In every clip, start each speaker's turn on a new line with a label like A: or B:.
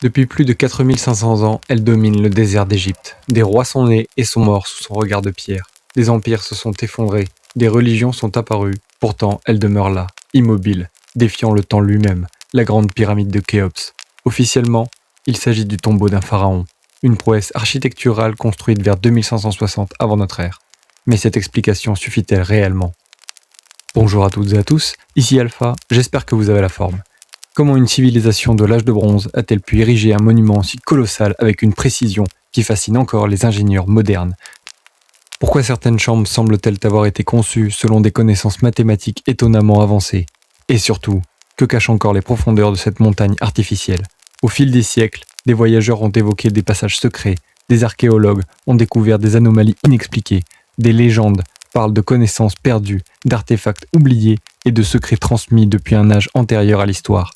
A: Depuis plus de 4500 ans, elle domine le désert d'Égypte. Des rois sont nés et sont morts sous son regard de pierre. Des empires se sont effondrés, des religions sont apparues. Pourtant, elle demeure là, immobile, défiant le temps lui-même, la grande pyramide de Khéops. Officiellement, il s'agit du tombeau d'un pharaon, une prouesse architecturale construite vers 2560 avant notre ère. Mais cette explication suffit-elle réellement? Bonjour à toutes et à tous, ici Alpha, j'espère que vous avez la forme. Comment une civilisation de l'âge de bronze a-t-elle pu ériger un monument si colossal avec une précision qui fascine encore les ingénieurs modernes? Pourquoi certaines chambres semblent-elles avoir été conçues selon des connaissances mathématiques étonnamment avancées? Et surtout, que cachent encore les profondeurs de cette montagne artificielle? Au fil des siècles, des voyageurs ont évoqué des passages secrets, des archéologues ont découvert des anomalies inexpliquées, des légendes parlent de connaissances perdues, d'artefacts oubliés et de secrets transmis depuis un âge antérieur à l'histoire.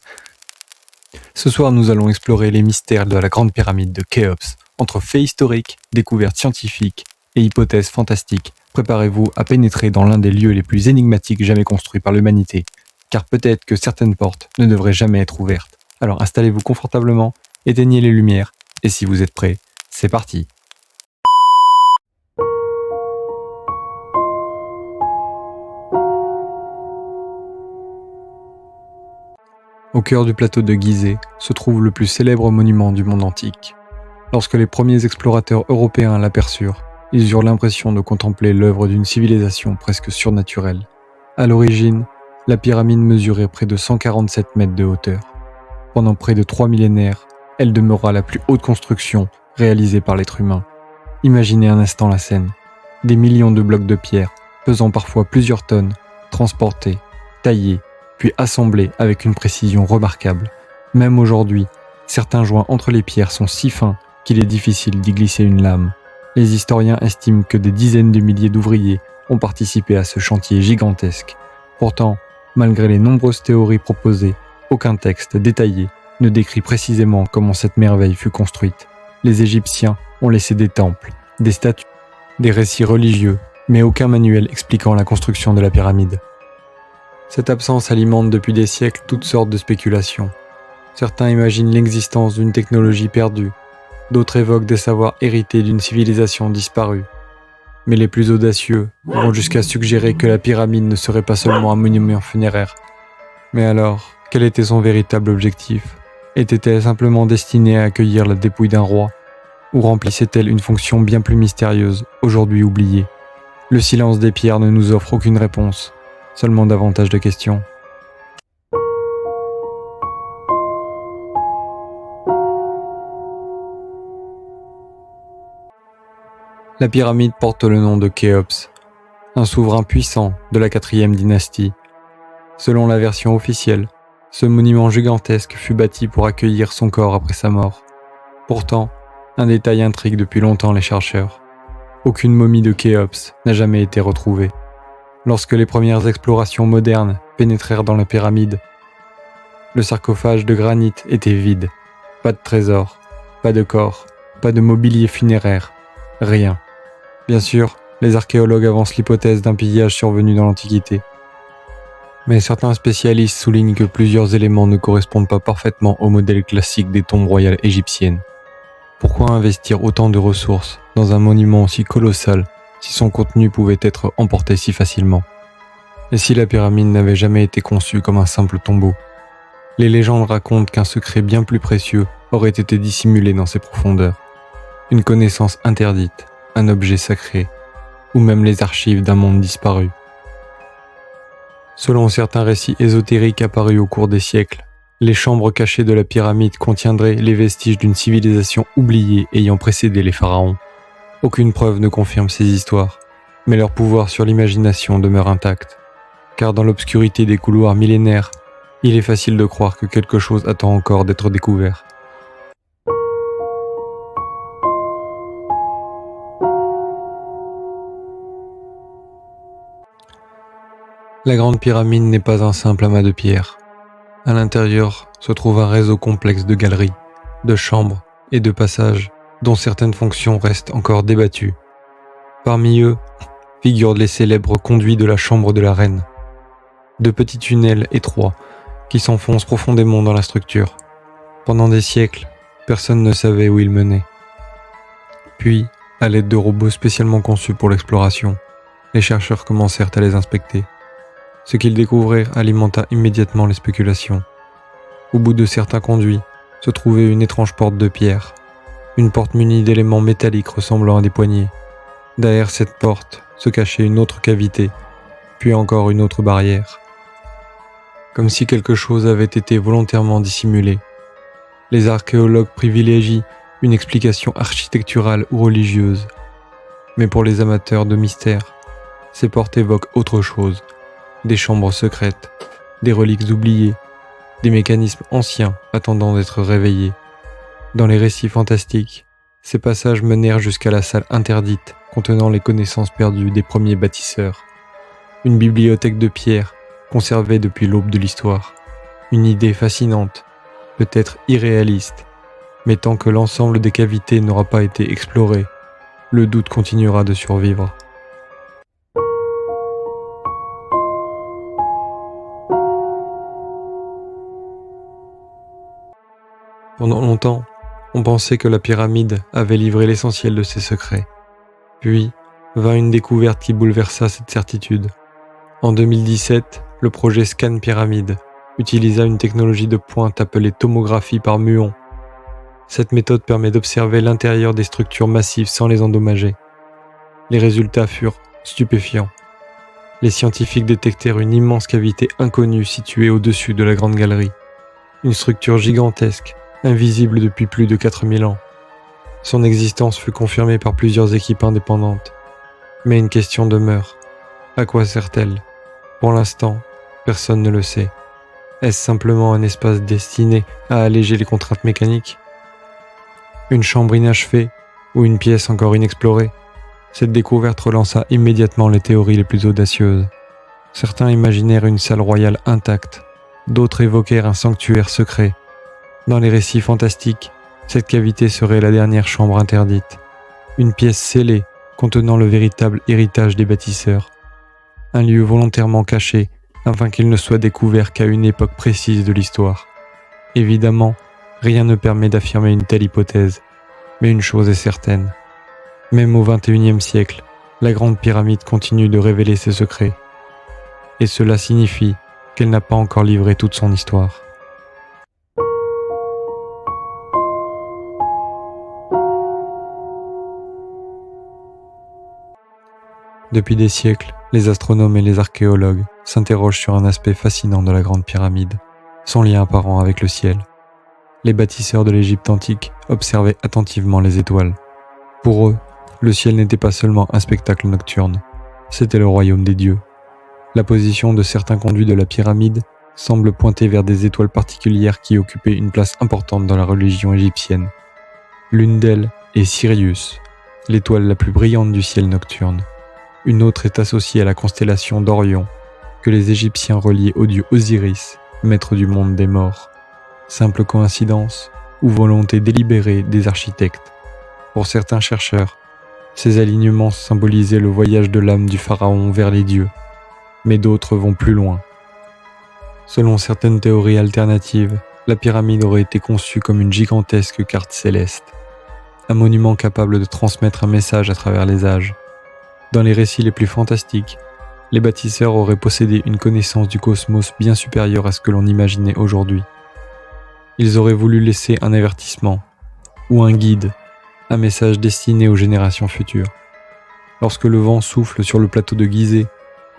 A: Ce soir, nous allons explorer les mystères de la grande pyramide de Khéops, entre faits historiques, découvertes scientifiques et hypothèses fantastiques. Préparez-vous à pénétrer dans l'un des lieux les plus énigmatiques jamais construits par l'humanité, car peut-être que certaines portes ne devraient jamais être ouvertes. Alors installez-vous confortablement, éteignez les lumières, et si vous êtes prêts, c'est parti! Au cœur du plateau de Gizeh se trouve le plus célèbre monument du monde antique. Lorsque les premiers explorateurs européens l'aperçurent, ils eurent l'impression de contempler l'œuvre d'une civilisation presque surnaturelle. À l'origine, la pyramide mesurait près de 147 mètres de hauteur. Pendant près de 3 millénaires, elle demeura la plus haute construction réalisée par l'être humain. Imaginez un instant la scène. Des millions de blocs de pierre, pesant parfois plusieurs tonnes, transportés, taillés, puis assemblés avec une précision remarquable. Même aujourd'hui, certains joints entre les pierres sont si fins qu'il est difficile d'y glisser une lame. Les historiens estiment que des dizaines de milliers d'ouvriers ont participé à ce chantier gigantesque. Pourtant, malgré les nombreuses théories proposées, aucun texte détaillé ne décrit précisément comment cette merveille fut construite. Les Égyptiens ont laissé des temples, des statues, des récits religieux, mais aucun manuel expliquant la construction de la pyramide. Cette absence alimente depuis des siècles toutes sortes de spéculations. Certains imaginent l'existence d'une technologie perdue, d'autres évoquent des savoirs hérités d'une civilisation disparue. Mais les plus audacieux vont jusqu'à suggérer que la pyramide ne serait pas seulement un monument funéraire. Mais alors, quel était son véritable objectif? Était-elle simplement destinée à accueillir la dépouille d'un roi? Ou remplissait-elle une fonction bien plus mystérieuse, aujourd'hui oubliée? Le silence des pierres ne nous offre aucune réponse. Seulement davantage de questions. La pyramide porte le nom de Khéops, un souverain puissant de la 4e dynastie. Selon la version officielle, ce monument gigantesque fut bâti pour accueillir son corps après sa mort. Pourtant, un détail intrigue depuis longtemps les chercheurs. Aucune momie de Khéops n'a jamais été retrouvée. Lorsque les premières explorations modernes pénétrèrent dans la pyramide, le sarcophage de granit était vide. Pas de trésor, pas de corps, pas de mobilier funéraire, rien. Bien sûr, les archéologues avancent l'hypothèse d'un pillage survenu dans l'Antiquité. Mais certains spécialistes soulignent que plusieurs éléments ne correspondent pas parfaitement au modèle classique des tombes royales égyptiennes. Pourquoi investir autant de ressources dans un monument aussi colossal si son contenu pouvait être emporté si facilement? Et si la pyramide n'avait jamais été conçue comme un simple tombeau? Les légendes racontent qu'un secret bien plus précieux aurait été dissimulé dans ses profondeurs. Une connaissance interdite, un objet sacré, ou même les archives d'un monde disparu. Selon certains récits ésotériques apparus au cours des siècles, les chambres cachées de la pyramide contiendraient les vestiges d'une civilisation oubliée ayant précédé les pharaons. Aucune preuve ne confirme ces histoires, mais leur pouvoir sur l'imagination demeure intact. Car dans l'obscurité des couloirs millénaires, il est facile de croire que quelque chose attend encore d'être découvert. La grande pyramide n'est pas un simple amas de pierres. À l'intérieur se trouve un réseau complexe de galeries, de chambres et de passages dont certaines fonctions restent encore débattues. Parmi eux figurent les célèbres conduits de la chambre de la reine, de petits tunnels étroits qui s'enfoncent profondément dans la structure. Pendant des siècles, Personne ne savait où il menait. Puis, à l'aide de robots spécialement conçus pour l'exploration, les chercheurs commencèrent à les inspecter. Ce qu'ils découvrirent alimenta immédiatement les spéculations. Au bout de certains conduits se trouvait une étrange porte de pierre, une porte munie d'éléments métalliques ressemblant à des poignées. Derrière cette porte se cachait une autre cavité, puis encore une autre barrière. Comme si quelque chose avait été volontairement dissimulé. Les archéologues privilégient une explication architecturale ou religieuse. Mais pour les amateurs de mystère, ces portes évoquent autre chose. Des chambres secrètes, des reliques oubliées, des mécanismes anciens attendant d'être réveillés. Dans les récits fantastiques, ces passages menèrent jusqu'à la salle interdite contenant les connaissances perdues des premiers bâtisseurs. Une bibliothèque de pierre conservée depuis l'aube de l'histoire. Une idée fascinante, peut-être irréaliste, mais tant que l'ensemble des cavités n'aura pas été exploré, le doute continuera de survivre. Pendant longtemps, on pensait que la pyramide avait livré l'essentiel de ses secrets. Puis, vint une découverte qui bouleversa cette certitude. En 2017, le projet Scan Pyramide utilisa une technologie de pointe appelée tomographie par muon. Cette méthode permet d'observer l'intérieur des structures massives sans les endommager. Les résultats furent stupéfiants. Les scientifiques détectèrent une immense cavité inconnue située au-dessus de la Grande Galerie. Une structure gigantesque, invisible depuis plus de 4000 ans. Son existence fut confirmée par plusieurs équipes indépendantes. Mais une question demeure. À quoi sert-elle ? Pour l'instant, personne ne le sait. Est-ce simplement un espace destiné à alléger les contraintes mécaniques ? Une chambre inachevée ou une pièce encore inexplorée ? Cette découverte relança immédiatement les théories les plus audacieuses. Certains imaginèrent une salle royale intacte, d'autres évoquèrent un sanctuaire secret. Dans les récits fantastiques, cette cavité serait la dernière chambre interdite, une pièce scellée contenant le véritable héritage des bâtisseurs, un lieu volontairement caché afin qu'il ne soit découvert qu'à une époque précise de l'histoire. Évidemment, rien ne permet d'affirmer une telle hypothèse, mais une chose est certaine. Même au XXIe siècle, la Grande Pyramide continue de révéler ses secrets. Et cela signifie qu'elle n'a pas encore livré toute son histoire. Depuis des siècles, les astronomes et les archéologues s'interrogent sur un aspect fascinant de la Grande Pyramide, son lien apparent avec le ciel. Les bâtisseurs de l'Égypte antique observaient attentivement les étoiles. Pour eux, le ciel n'était pas seulement un spectacle nocturne, c'était le royaume des dieux. La position de certains conduits de la pyramide semble pointer vers des étoiles particulières qui occupaient une place importante dans la religion égyptienne. L'une d'elles est Sirius, l'étoile la plus brillante du ciel nocturne. Une autre est associée à la constellation d'Orion, que les Égyptiens reliaient au dieu Osiris, maître du monde des morts. Simple coïncidence ou volonté délibérée des architectes. Pour certains chercheurs, ces alignements symbolisaient le voyage de l'âme du pharaon vers les dieux, mais d'autres vont plus loin. Selon certaines théories alternatives, la pyramide aurait été conçue comme une gigantesque carte céleste, un monument capable de transmettre un message à travers les âges. Dans les récits les plus fantastiques, les bâtisseurs auraient possédé une connaissance du cosmos bien supérieure à ce que l'on imaginait aujourd'hui. Ils auraient voulu laisser un avertissement, ou un guide, un message destiné aux générations futures. Lorsque le vent souffle sur le plateau de Gizeh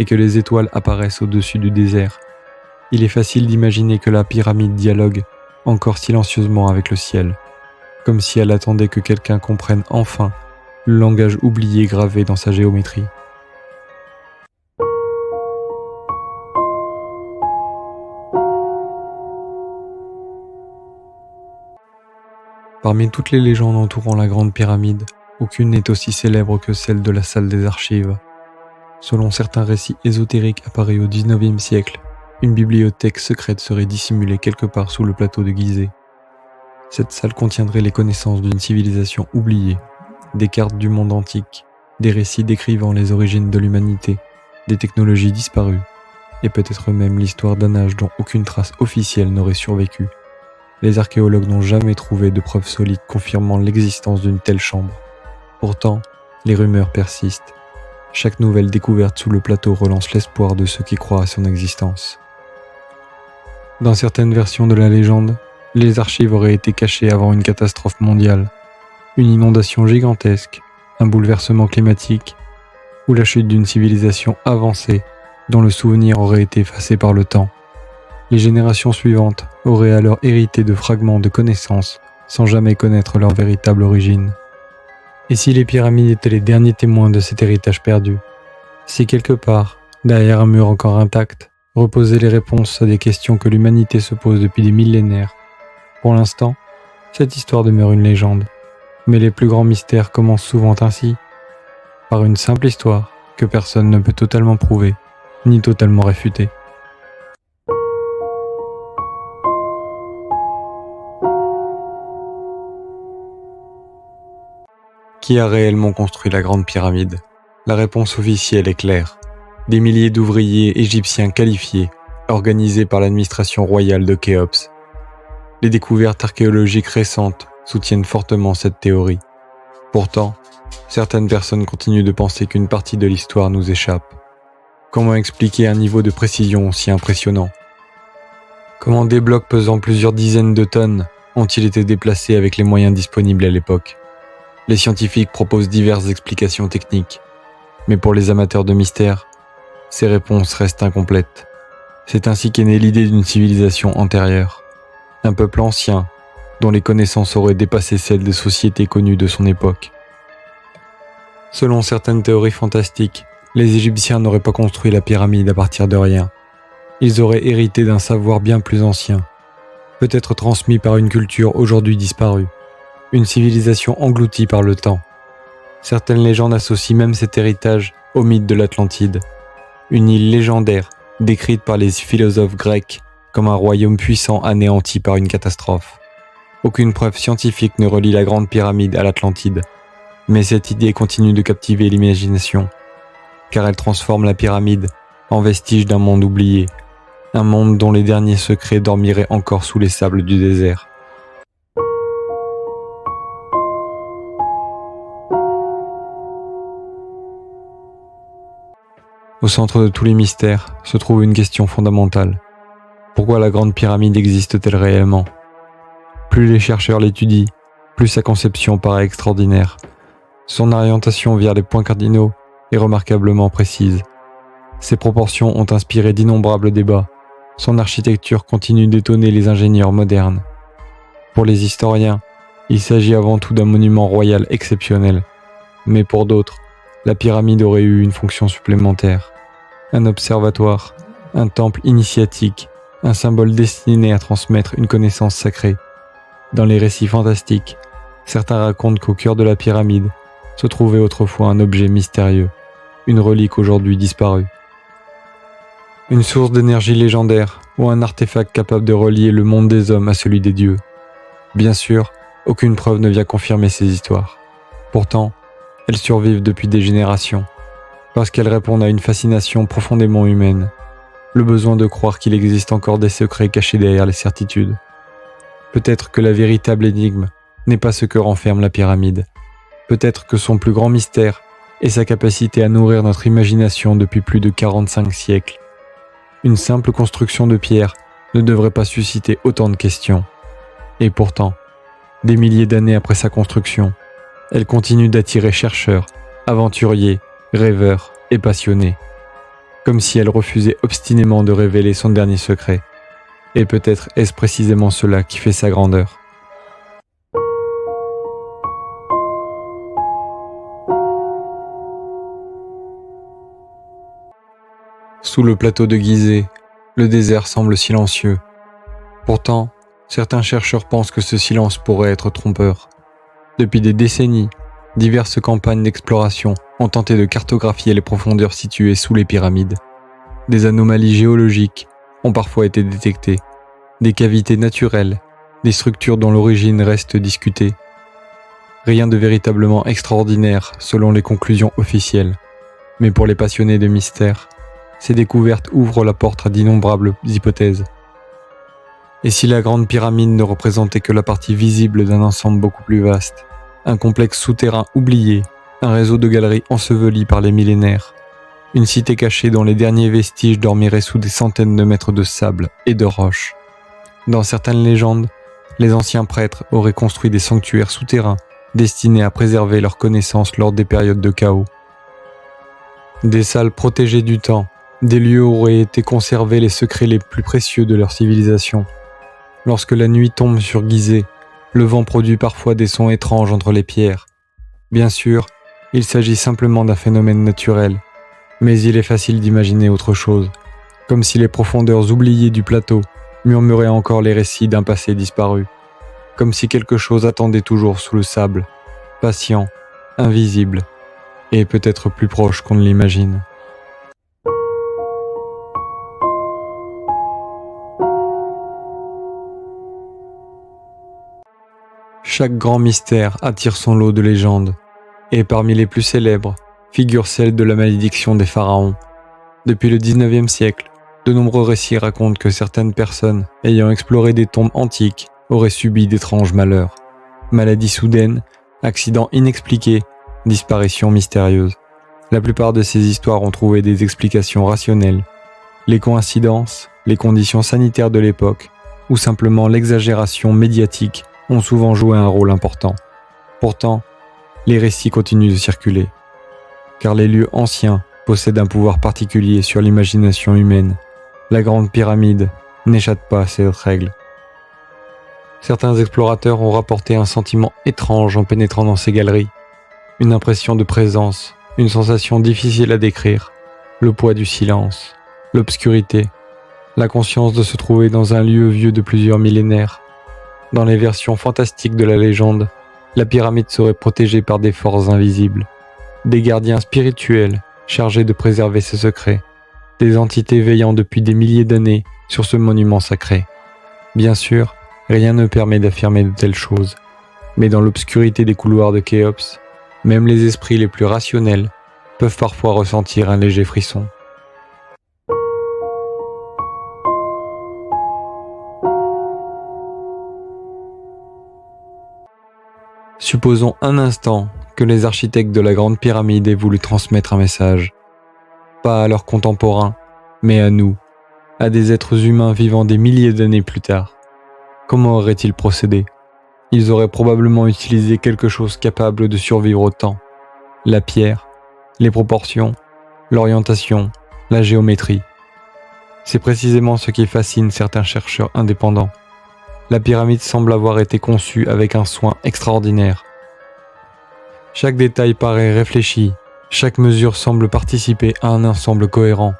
A: et que les étoiles apparaissent au-dessus du désert, il est facile d'imaginer que la pyramide dialogue encore silencieusement avec le ciel, comme si elle attendait que quelqu'un comprenne enfin le langage oublié gravé dans sa géométrie. Parmi toutes les légendes entourant la Grande Pyramide, aucune n'est aussi célèbre que celle de la salle des archives. Selon certains récits ésotériques apparus au XIXe siècle, une bibliothèque secrète serait dissimulée quelque part sous le plateau de Gizeh. Cette salle contiendrait les connaissances d'une civilisation oubliée, des cartes du monde antique, des récits décrivant les origines de l'humanité, des technologies disparues, et peut-être même l'histoire d'un âge dont aucune trace officielle n'aurait survécu. les archéologues n'ont jamais trouvé de preuves solides confirmant l'existence d'une telle chambre. Pourtant, les rumeurs persistent. Chaque nouvelle découverte sous le plateau relance l'espoir de ceux qui croient à son existence. Dans certaines versions de la légende, les archives auraient été cachées avant une catastrophe mondiale, une inondation gigantesque, un bouleversement climatique ou la chute d'une civilisation avancée dont le souvenir aurait été effacé par le temps. Les générations suivantes auraient alors hérité de fragments de connaissances sans jamais connaître leur véritable origine. Et si les pyramides étaient les derniers témoins de cet héritage perdu? Si quelque part, derrière un mur encore intact, reposaient les réponses à des questions que l'humanité se pose depuis des millénaires? Pour l'instant, cette histoire demeure une légende. Mais les plus grands mystères commencent souvent ainsi, par une simple histoire que personne ne peut totalement prouver, ni totalement réfuter. Qui a réellement construit la Grande Pyramide? La réponse officielle est claire. Des milliers d'ouvriers égyptiens qualifiés, organisés par l'administration royale de Khéops. Les découvertes archéologiques récentes soutiennent fortement cette théorie. Pourtant, certaines personnes continuent de penser qu'une partie de l'histoire nous échappe. Comment expliquer un niveau de précision aussi impressionnant? Comment des blocs pesant plusieurs dizaines de tonnes ont-ils été déplacés avec les moyens disponibles à l'époque? Les scientifiques proposent diverses explications techniques, mais pour les amateurs de mystère, ces réponses restent incomplètes. C'est ainsi qu'est née l'idée d'une civilisation antérieure, un peuple ancien, dont les connaissances auraient dépassé celles des sociétés connues de son époque. Selon certaines théories fantastiques, les Égyptiens n'auraient pas construit la pyramide à partir de rien. Ils auraient hérité d'un savoir bien plus ancien, peut-être transmis par une culture aujourd'hui disparue, une civilisation engloutie par le temps. Certaines légendes associent même cet héritage au mythe de l'Atlantide, une île légendaire décrite par les philosophes grecs comme un royaume puissant anéanti par une catastrophe. Aucune preuve scientifique ne relie la Grande Pyramide à l'Atlantide, mais cette idée continue de captiver l'imagination, car elle transforme la pyramide en vestige d'un monde oublié, un monde dont les derniers secrets dormiraient encore sous les sables du désert. Au centre de tous les mystères se trouve une question fondamentale. Pourquoi la Grande Pyramide existe-t-elle réellement? Plus les chercheurs l'étudient, plus sa conception paraît extraordinaire. Son orientation vers les points cardinaux est remarquablement précise. Ses proportions ont inspiré d'innombrables débats. Son architecture continue d'étonner les ingénieurs modernes. Pour les historiens, il s'agit avant tout d'un monument royal exceptionnel. Mais pour d'autres, la pyramide aurait eu une fonction supplémentaire. Un observatoire, un temple initiatique, un symbole destiné à transmettre une connaissance sacrée. Dans les récits fantastiques, certains racontent qu'au cœur de la pyramide se trouvait autrefois un objet mystérieux, une relique aujourd'hui disparue. Une source d'énergie légendaire ou un artefact capable de relier le monde des hommes à celui des dieux. Bien sûr, aucune preuve ne vient confirmer ces histoires. Pourtant, elles survivent depuis des générations, parce qu'elles répondent à une fascination profondément humaine, le besoin de croire qu'il existe encore des secrets cachés derrière les certitudes. Peut-être que la véritable énigme n'est pas ce que renferme la pyramide. Peut-être que son plus grand mystère est sa capacité à nourrir notre imagination depuis plus de 45 siècles. Une simple construction de pierre ne devrait pas susciter autant de questions. Et pourtant, des milliers d'années après sa construction, elle continue d'attirer chercheurs, aventuriers, rêveurs et passionnés. Comme si elle refusait obstinément de révéler son dernier secret. Et peut-être est-ce précisément cela qui fait sa grandeur. Sous le plateau de Gizeh, le désert semble silencieux. Pourtant, certains chercheurs pensent que ce silence pourrait être trompeur. Depuis des décennies, diverses campagnes d'exploration ont tenté de cartographier les profondeurs situées sous les pyramides. Des anomalies géologiques ont parfois été détectées, des cavités naturelles, des structures dont l'origine reste discutée. Rien de véritablement extraordinaire selon les conclusions officielles, mais pour les passionnés de mystère, ces découvertes ouvrent la porte à d'innombrables hypothèses. Et si la Grande Pyramide ne représentait que la partie visible d'un ensemble beaucoup plus vaste, un complexe souterrain oublié, un réseau de galeries ensevelies par les millénaires, une cité cachée dont les derniers vestiges dormiraient sous des centaines de mètres de sable et de roches. Dans certaines légendes, les anciens prêtres auraient construit des sanctuaires souterrains destinés à préserver leurs connaissances lors des périodes de chaos. Des salles protégées du temps, des lieux où auraient été conservés les secrets les plus précieux de leur civilisation. Lorsque la nuit tombe sur Gizeh, le vent produit parfois des sons étranges entre les pierres. Bien sûr, il s'agit simplement d'un phénomène naturel, mais il est facile d'imaginer autre chose, comme si les profondeurs oubliées du plateau murmuraient encore les récits d'un passé disparu, comme si quelque chose attendait toujours sous le sable, patient, invisible, et peut-être plus proche qu'on ne l'imagine. Chaque grand mystère attire son lot de légendes, et parmi les plus célèbres figure celle de la malédiction des pharaons. Depuis le 19e siècle, de nombreux récits racontent que certaines personnes ayant exploré des tombes antiques auraient subi d'étranges malheurs. Maladies soudaines, accidents inexpliqués, disparitions mystérieuses. La plupart de ces histoires ont trouvé des explications rationnelles. Les coïncidences, les conditions sanitaires de l'époque, ou simplement l'exagération médiatique ont souvent joué un rôle important. Pourtant, les récits continuent de circuler, car les lieux anciens possèdent un pouvoir particulier sur l'imagination humaine. La Grande Pyramide n'échappe pas à cette règle. Certains explorateurs ont rapporté un sentiment étrange en pénétrant dans ces galeries, une impression de présence, une sensation difficile à décrire, le poids du silence, l'obscurité, la conscience de se trouver dans un lieu vieux de plusieurs millénaires. Dans les versions fantastiques de la légende, la pyramide serait protégée par des forces invisibles, des gardiens spirituels chargés de préserver ses secrets, des entités veillant depuis des milliers d'années sur ce monument sacré. Bien sûr, rien ne permet d'affirmer de telles choses, mais dans l'obscurité des couloirs de Khéops, même les esprits les plus rationnels peuvent parfois ressentir un léger frisson. Supposons un instant que les architectes de la Grande Pyramide aient voulu transmettre un message, pas à leurs contemporains, mais à nous, à des êtres humains vivant des milliers d'années plus tard. Comment auraient-ils procédé ? Ils auraient probablement utilisé quelque chose capable de survivre au temps. La pierre, les proportions, l'orientation, la géométrie. C'est précisément ce qui fascine certains chercheurs indépendants. La pyramide semble avoir été conçue avec un soin extraordinaire. Chaque détail paraît réfléchi, chaque mesure semble participer à un ensemble cohérent.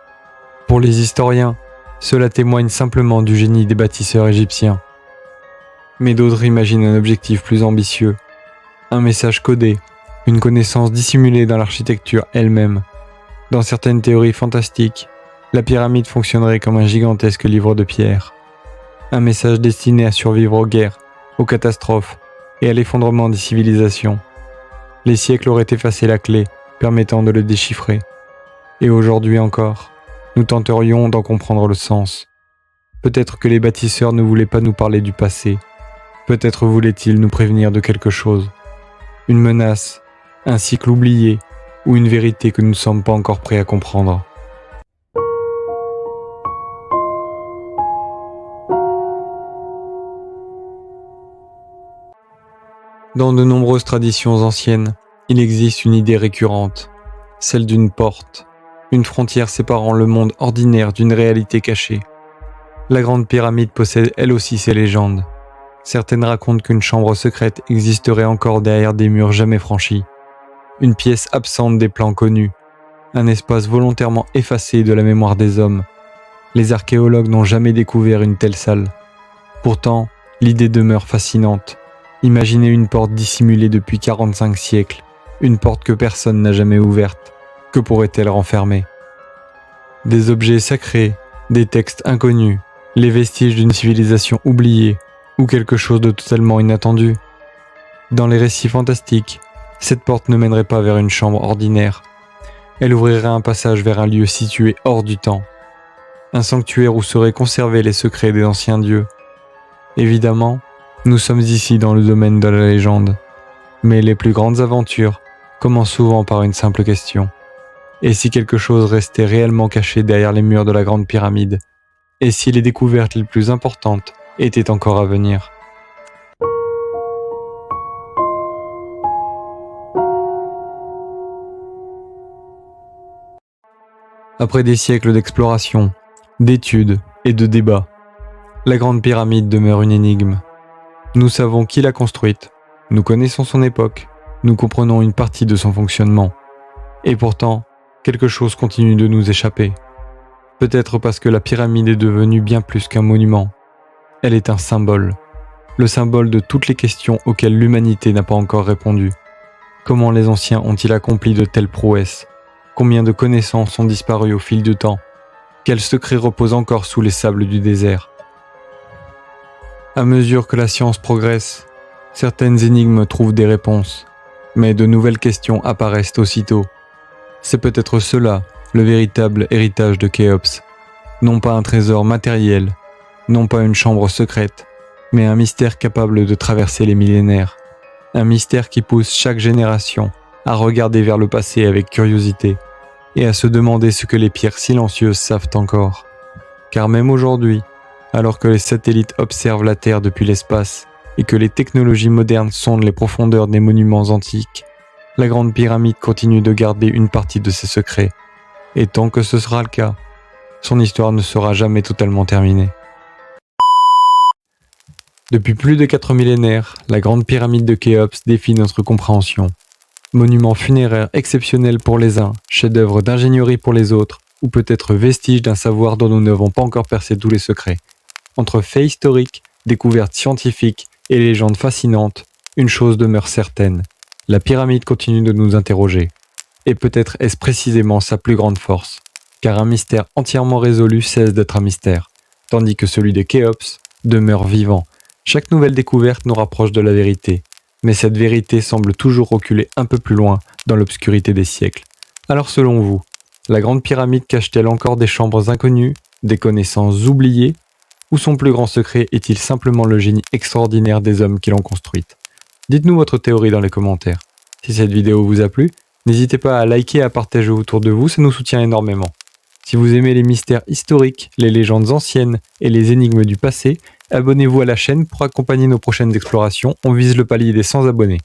A: Pour les historiens, cela témoigne simplement du génie des bâtisseurs égyptiens. Mais d'autres imaginent un objectif plus ambitieux, un message codé, une connaissance dissimulée dans l'architecture elle-même. Dans certaines théories fantastiques, la pyramide fonctionnerait comme un gigantesque livre de pierre. Un message destiné à survivre aux guerres, aux catastrophes et à l'effondrement des civilisations. Les siècles auraient effacé la clé, permettant de le déchiffrer. Et aujourd'hui encore, nous tenterions d'en comprendre le sens. Peut-être que les bâtisseurs ne voulaient pas nous parler du passé. Peut-être voulaient-ils nous prévenir de quelque chose. Une menace, un cycle oublié, ou une vérité que nous ne sommes pas encore prêts à comprendre. Dans de nombreuses traditions anciennes, il existe une idée récurrente, celle d'une porte, une frontière séparant le monde ordinaire d'une réalité cachée. La Grande Pyramide possède elle aussi ses légendes. Certaines racontent qu'une chambre secrète existerait encore derrière des murs jamais franchis, une pièce absente des plans connus, un espace volontairement effacé de la mémoire des hommes. Les archéologues n'ont jamais découvert une telle salle. Pourtant, l'idée demeure fascinante. Imaginez une porte dissimulée depuis 45 siècles, une porte que personne n'a jamais ouverte. Que pourrait-elle renfermer ? Des objets sacrés, des textes inconnus, les vestiges d'une civilisation oubliée, ou quelque chose de totalement inattendu. Dans les récits fantastiques, cette porte ne mènerait pas vers une chambre ordinaire. Elle ouvrirait un passage vers un lieu situé hors du temps. Un sanctuaire où seraient conservés les secrets des anciens dieux. Évidemment, nous sommes ici dans le domaine de la légende, mais les plus grandes aventures commencent souvent par une simple question. Et si quelque chose restait réellement caché derrière les murs de la Grande Pyramide? Et si les découvertes les plus importantes étaient encore à venir? Après des siècles d'exploration, d'études et de débats, la Grande Pyramide demeure une énigme. Nous savons qui l'a construite, nous connaissons son époque, nous comprenons une partie de son fonctionnement. Et pourtant, quelque chose continue de nous échapper. Peut-être parce que la pyramide est devenue bien plus qu'un monument. Elle est un symbole. Le symbole de toutes les questions auxquelles l'humanité n'a pas encore répondu. Comment les anciens ont-ils accompli de telles prouesses? Combien de connaissances ont disparu au fil du temps? Quels secrets reposent encore sous les sables du désert? À mesure que la science progresse, certaines énigmes trouvent des réponses, mais de nouvelles questions apparaissent aussitôt. C'est peut-être cela, le véritable héritage de Khéops. Non pas un trésor matériel, non pas une chambre secrète, mais un mystère capable de traverser les millénaires. Un mystère qui pousse chaque génération à regarder vers le passé avec curiosité et à se demander ce que les pierres silencieuses savent encore. Car même aujourd'hui, alors que les satellites observent la Terre depuis l'espace et que les technologies modernes sondent les profondeurs des monuments antiques, la Grande Pyramide continue de garder une partie de ses secrets. Et tant que ce sera le cas, son histoire ne sera jamais totalement terminée. Depuis plus de 4 millénaires, la Grande Pyramide de Khéops défie notre compréhension. Monument funéraire exceptionnel pour les uns, chef-d'œuvre d'ingénierie pour les autres, ou peut-être vestige d'un savoir dont nous n'avons pas encore percé tous les secrets. Entre faits historiques, découvertes scientifiques et légendes fascinantes, une chose demeure certaine. La pyramide continue de nous interroger. Et peut-être est-ce précisément sa plus grande force, car un mystère entièrement résolu cesse d'être un mystère, tandis que celui de Khéops demeure vivant. Chaque nouvelle découverte nous rapproche de la vérité, mais cette vérité semble toujours reculer un peu plus loin dans l'obscurité des siècles. Alors selon vous, la Grande Pyramide cache-t-elle encore des chambres inconnues, des connaissances oubliées, ou son plus grand secret est-il simplement le génie extraordinaire des hommes qui l'ont construite? Dites-nous votre théorie dans les commentaires. Si cette vidéo vous a plu, n'hésitez pas à liker et à partager autour de vous, ça nous soutient énormément. Si vous aimez les mystères historiques, les légendes anciennes et les énigmes du passé, abonnez-vous à la chaîne pour accompagner nos prochaines explorations, on vise le palier des 100 abonnés.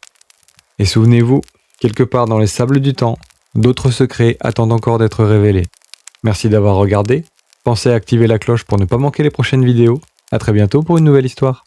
A: Et souvenez-vous, quelque part dans les sables du temps, d'autres secrets attendent encore d'être révélés. Merci d'avoir regardé, pensez à activer la cloche pour ne pas manquer les prochaines vidéos, à très bientôt pour une nouvelle histoire.